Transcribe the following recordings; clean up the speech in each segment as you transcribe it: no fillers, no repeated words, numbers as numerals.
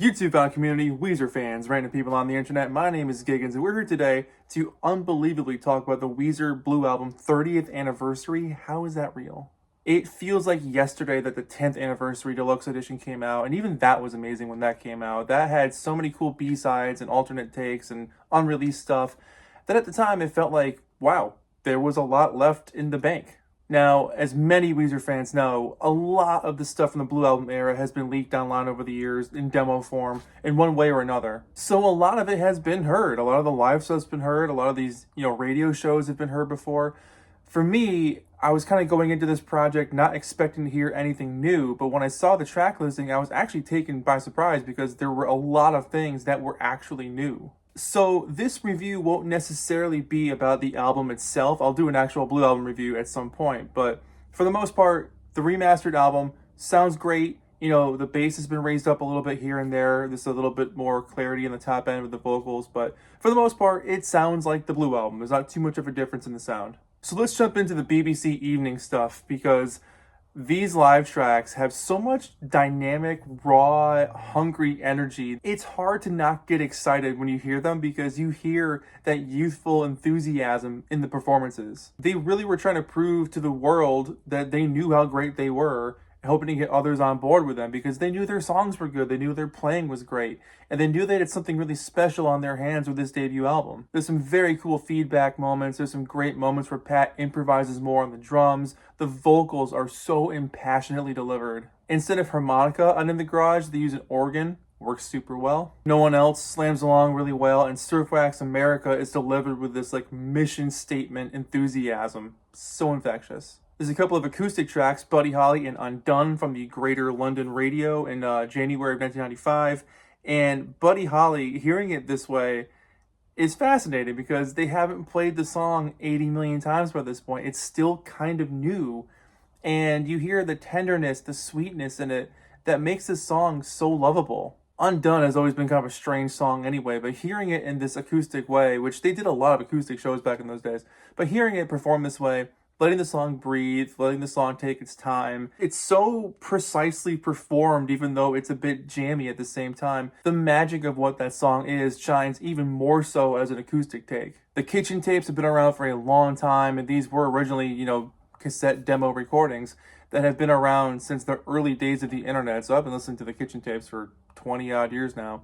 YouTube community, Weezer fans, random people on the internet, my name is Giggens, and we're here today to unbelievably talk about the Weezer Blue Album 30th anniversary. How is that real? It feels like yesterday that the 10th anniversary deluxe edition came out, and even that was amazing when that came out. That had so many cool B-sides and alternate takes and unreleased stuff that at the time it felt like, wow, there was a lot left in the bank. Now, as many Weezer fans know, a lot of the stuff from the Blue Album era has been leaked online over the years in demo form in one way or another. So a lot of it has been heard. A lot of the live stuff's been heard. A lot of these, radio shows have been heard before. For me, I was kind of going into this project not expecting to hear anything new, but when I saw the track listing, I was actually taken by surprise because there were a lot of things that were actually new. So this review won't necessarily be about the album itself. I'll do an actual Blue Album review at some point, but for the most part, the remastered album sounds great. The bass has been raised up a little bit here and there. There's a little bit more clarity in the top end with the vocals, but for the most part, it sounds like the Blue Album. There's not too much of a difference in the sound. So let's jump into the BBC evening stuff because these live tracks have so much dynamic, raw, hungry energy. It's hard to not get excited when you hear them because you hear that youthful enthusiasm in the performances. They really were trying to prove to the world that they knew how great they were, hoping to get others on board with them because they knew their songs were good, they knew their playing was great, and they knew they had something really special on their hands with this debut album. There's some very cool feedback moments, there's some great moments where Pat improvises more on the drums, the vocals are so impassionately delivered. Instead of harmonica and in the garage, they use an organ, works super well. No One Else slams along really well, and Surf Wax America is delivered with this mission statement enthusiasm. So infectious. There's a couple of acoustic tracks, Buddy Holly and Undone from the Greater London Radio in January of 1995. And Buddy Holly, hearing it this way, is fascinating because they haven't played the song 80 million times by this point. It's still kind of new. And you hear the tenderness, the sweetness in it that makes this song so lovable. Undone has always been kind of a strange song anyway, but hearing it in this acoustic way, which they did a lot of acoustic shows back in those days, but hearing it performed this way, letting the song breathe, letting the song take its time. It's so precisely performed, even though it's a bit jammy at the same time. The magic of what that song is shines even more so as an acoustic take. The kitchen tapes have been around for a long time, and these were originally, cassette demo recordings that have been around since the early days of the internet. So I've been listening to the kitchen tapes for 20 odd years now.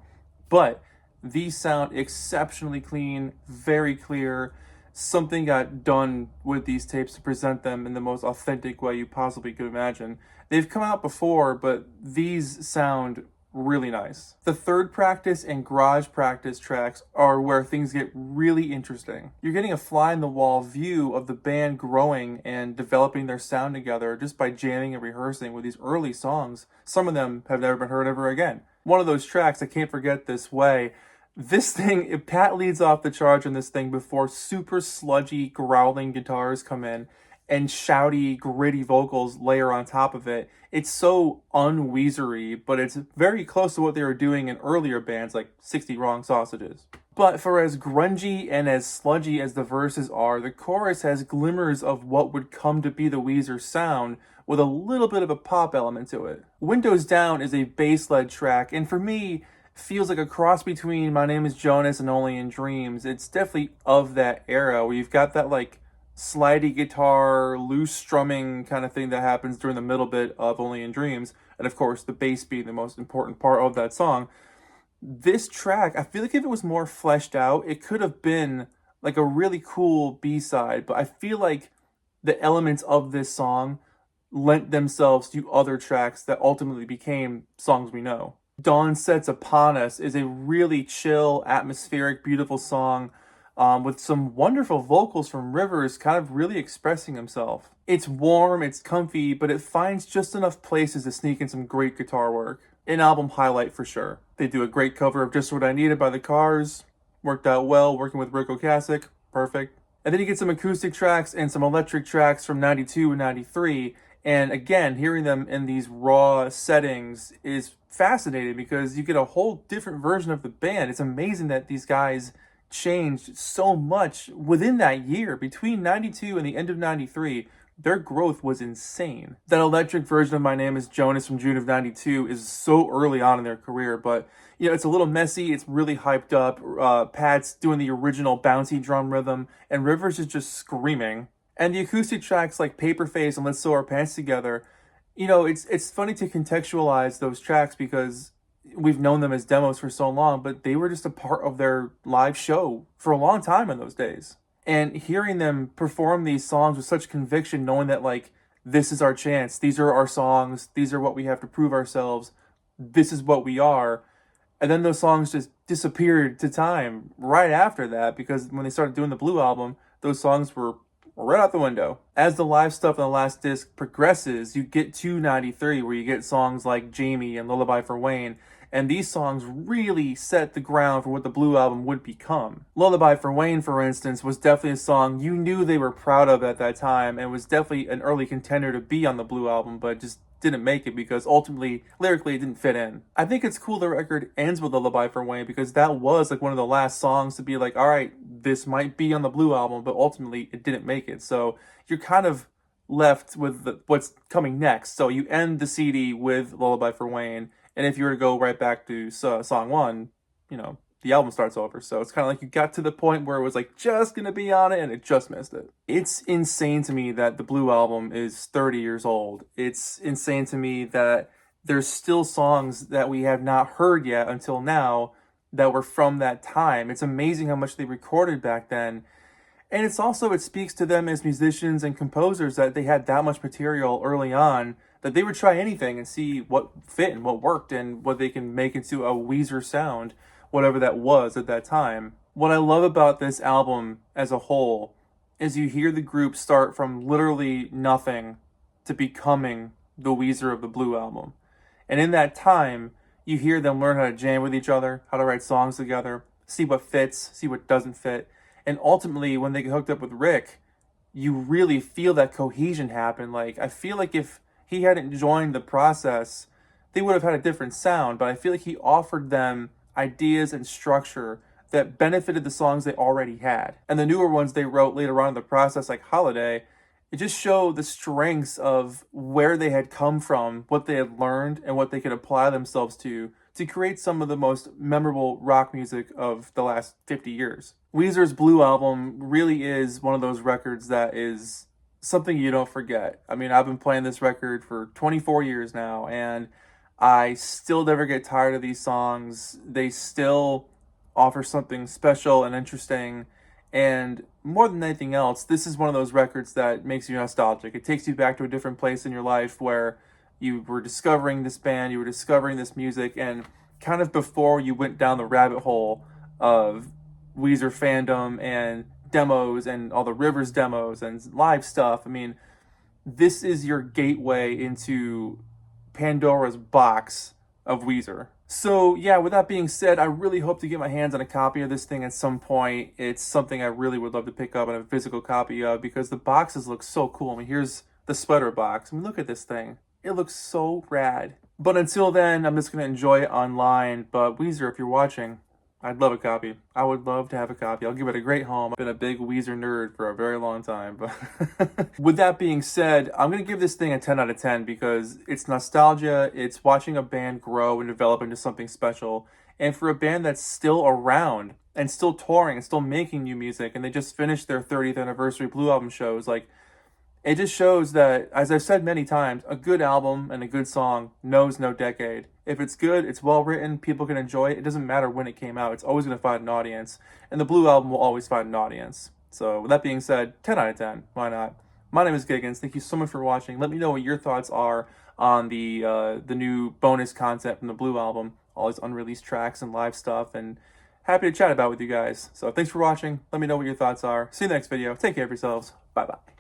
But these sound exceptionally clean, very clear. Something got done with these tapes to present them in the most authentic way you possibly could imagine. They've come out before, but these sound really nice. The Third Practice and Garage Practice tracks are where things get really interesting. You're getting a fly-in-the-wall view of the band growing and developing their sound together just by jamming and rehearsing with these early songs. Some of them have never been heard ever again. One of those tracks, I Can't Forget This Way, this thing, Pat leads off the charge on this thing before super sludgy, growling guitars come in and shouty, gritty vocals layer on top of it. It's so un-Weezery, but it's very close to what they were doing in earlier bands like 60 Wrong Sausages. But for as grungy and as sludgy as the verses are, the chorus has glimmers of what would come to be the Weezer sound with a little bit of a pop element to it. Windows Down is a bass-led track, and for me, feels like a cross between My Name is Jonas and Only in Dreams. It's definitely of that era where you've got that slidey guitar, loose strumming kind of thing that happens during the middle bit of Only in Dreams. And of course, the bass being the most important part of that song. This track, I feel like if it was more fleshed out, it could have been a really cool B-side. But I feel like the elements of this song lent themselves to other tracks that ultimately became songs we know. Dawn Sets Upon Us is a really chill, atmospheric, beautiful song with some wonderful vocals from Rivers kind of really expressing himself. It's warm, it's comfy, but it finds just enough places to sneak in some great guitar work. An album highlight for sure. They do a great cover of Just What I Needed by The Cars. Worked out well, working with Rick Ocasek. Perfect. And then you get some acoustic tracks and some electric tracks from 92 and 93. And again, hearing them in these raw settings is fascinating because you get a whole different version of the band. It's amazing that these guys changed so much within that year. Between 92 and the end of 93, their growth was insane. That electric version of My Name is Jonas from June of 92 is so early on in their career, but it's a little messy, it's really hyped up. Pat's doing the original bouncy drum rhythm, and Rivers is just screaming. And the acoustic tracks like Paper Face and Let's Sew Our Pants Together, it's funny to contextualize those tracks because we've known them as demos for so long, but they were just a part of their live show for a long time in those days. And hearing them perform these songs with such conviction, knowing that, like, this is our chance, these are our songs, these are what we have to prove ourselves, this is what we are. And then those songs just disappeared to time right after that, because when they started doing the Blue album, those songs were right out the window. As the live stuff on the last disc progresses, you get to 93, where you get songs like Jamie and Lullaby for Wayne, and these songs really set the ground for what the Blue album would become. Lullaby for Wayne, for instance, was definitely a song you knew they were proud of at that time, and was definitely an early contender to be on the Blue album, but just didn't make it because ultimately, lyrically, it didn't fit in. I think it's cool the record ends with Lullaby for Wayne, because that was like one of the last songs to be like, all right, this might be on the Blue album, but ultimately it didn't make it. So you're kind of left with what's coming next. So you end the CD with Lullaby for Wayne, and if you were to go right back to song one, the album starts over. So it's kind of like you got to the point where it was like just gonna be on it and it just missed it. It's insane to me that the Blue album is 30 years old. It's insane to me that there's still songs that we have not heard yet until now that were from that time. It's amazing how much they recorded back then. And it speaks to them as musicians and composers that they had that much material early on that they would try anything and see what fit and what worked and what they can make into a Weezer sound, whatever that was at that time. What I love about this album as a whole is you hear the group start from literally nothing to becoming the Weezer of the Blue album. And in that time, you hear them learn how to jam with each other, how to write songs together, see what fits, see what doesn't fit. And ultimately, when they get hooked up with Rick, you really feel that cohesion happen. Like, I feel like if he hadn't joined the process, they would have had a different sound, but I feel like he offered them ideas and structure that benefited the songs they already had. And the newer ones they wrote later on in the process, like Holiday, it just showed the strengths of where they had come from, what they had learned, and what they could apply themselves to create some of the most memorable rock music of the last 50 years. Weezer's Blue album really is one of those records that is something you don't forget. I mean, I've been playing this record for 24 years now, and I still never get tired of these songs. They still offer something special and interesting. And more than anything else, this is one of those records that makes you nostalgic. It takes you back to a different place in your life where you were discovering this band, you were discovering this music, and kind of before you went down the rabbit hole of Weezer fandom and demos and all the Rivers demos and live stuff. I mean, this is your gateway into Pandora's box of Weezer. So yeah, with that being said, I really hope to get my hands on a copy of this thing at some point. It's something I really would love to pick up and have a physical copy of because the boxes look so cool. I mean, here's the sweater box. I mean, look at this thing. It looks so rad. But until then, I'm just going to enjoy it online. But Weezer, if you're watching, I'd love a copy. I would love to have a copy. I'll give it a great home. I've been a big Weezer nerd for a very long time. But with that being said, I'm going to give this thing a 10 out of 10 because it's nostalgia. It's watching a band grow and develop into something special. And for a band that's still around and still touring and still making new music, and they just finished their 30th anniversary Blue album shows, like, it just shows that, as I've said many times, a good album and a good song knows no decade. If it's good, it's well written, people can enjoy it. It doesn't matter when it came out. It's always going to find an audience. And the Blue album will always find an audience. So with that being said, 10 out of 10. Why not? My name is Giggens. Thank you so much for watching. Let me know what your thoughts are on the new bonus content from the Blue album. All these unreleased tracks and live stuff. And happy to chat about it with you guys. So thanks for watching. Let me know what your thoughts are. See you in the next video. Take care of yourselves. Bye-bye.